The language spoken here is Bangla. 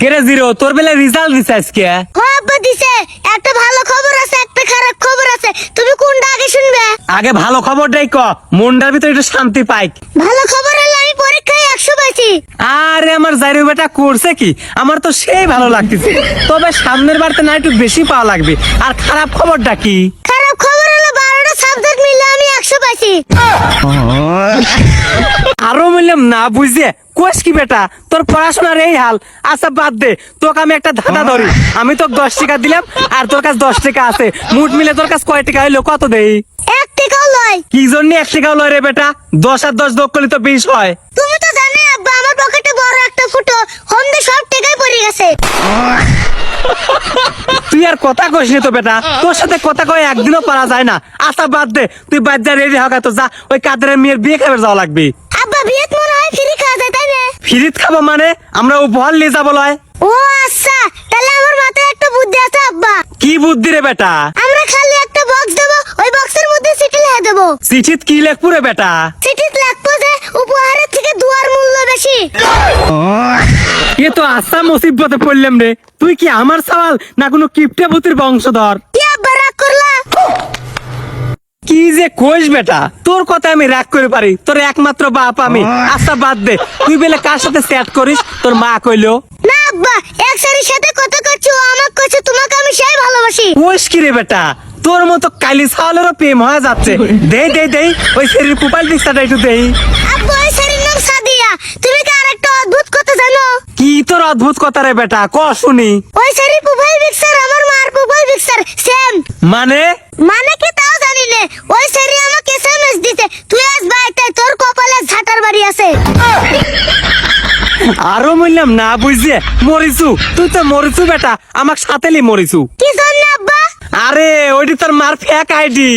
কেরে জিরো তোর বেলা রেজাল্ট দিছে আজকে? হ্যাঁ আব্বা দিছে। একটা ভালো খবর আছে, একটা খারাপ খবর আছে। তুমি কোনটা আগে শুনবে? আগে ভালো খবরটাই ক, মনটার ভিতরে একটু শান্তি পাই। ভালো খবর হলো আমি পরীক্ষায় 100 পাইছি। আরে আমার জাইরু বেটা করছে কি, আমার তো সেই ভালো লাগতেছে। তবে সামনের বারতে না একটু বেশি পাওয়া লাগবে। আর খারাপ খবরটা কি? খারাপ খবর হলো 12টা সাবজেক্ট মিলে আমি 100 পাইছি। আরো বললাম না বুঝে কোষ কি বেটা, তোর পড়াশোনার এই হাল। আচ্ছা বাদ দে, তোকে আমি একটা ধাঁধা ধরি। আমি তোকে 10 টাকা দিলাম আর তোর কাছে 10 টাকা আছে, মুঠ মিলে তোর কাছে কয় টাকা হইলো কত দেই? 1 টাকাও লয়। কি জন্য 1 টাকাও লয় রে বেটা? 10 আর 10 যোগ করলে তো 20 হয়। তুমি তো জানোই আব্বা আমার পকেটে বড় একটা ফুটো, হন্দে সব টাকাই পড়ে গেছে। তুই আর কথা কইস নি তো বেটা, তোর সাথে কথা কয়ে একদিনও পারা যায় না। আচ্ছা বাদ দে, তুই বাদ যা, রেডি হগা তো যা, ওই কাদের মেয়ের বিয়ে খাবার যাওয়া লাগবে। আব্বা বিয়েত মনে হয় ফ্রি খাওয়া যায় তাই না? ফিরিত খাবো মানে আমরা উপহার নিয়ে যাবো লয়। ও আচ্ছা, তাহলে আমার মাথায় একটা বুদ্ধি আছে আব্বা। কি বুদ্ধি রে বেটা? আমরা খালি একটা বক্স দেবো, ওই বক্সের মধ্যে চিঠি লিখে দেবো। চিঠিত কি লেখবো রে বেটা? চিঠিত লিখবো যে উপহারের থেকে দুয়ার মূল্য বেশি। এ তো আচ্ছা মুসিবতে পড়লাম রে। তুই কি আমার সওয়াল না কোনো কিপটে ভূতির বংশধর? কি আব্বা রাগ করলা? কি যে কইস বেটা, তোর কথা আমি রাগ করে পারি? তোর একমাত্র বাপ আমি। আচ্ছা বাদ দে, তুই বেলে কার সাথে চ্যাট করিস? তোর মা কইলো? না আব্বা, এক সারির সাথে কথা করছি, ও আমাকে কইছে তোমাকে আমি সেই ভালোবাসি। কইস কি রে বেটা? তোর মতো কালি ছাওয়ালেরও প্রেম হয়ে যাচ্ছে। দেই দেই দেই, ওই শরীর প্রোফাইল পিকচারটা একটু দেই। আব্বা ওই সারির নাম সাদিয়া। তুমি কি আরেকটা অদ্ভুত কথা জানো? কি তোর অদ্ভুত কথা রে বেটা, ক শুনি। ওই সারির প্রোফাইল পিকচার আমার মার প্রোফাইল পিকচার সেম। মানে? মানে কি তাও জানি না। ওই সারি আমাকে এসএমএস দিতে, তুই আজ বাইতে তোর কপালে ঝাঁটার বাড়ি আছে। আরো বললাম না বুঝছে মরিছু, তুই তো মরিছু বেটা, আমাক সাথেলি মরিছু। কি জন্য আব্বা? আরে ওইটি তোর মার ফেক আইডি।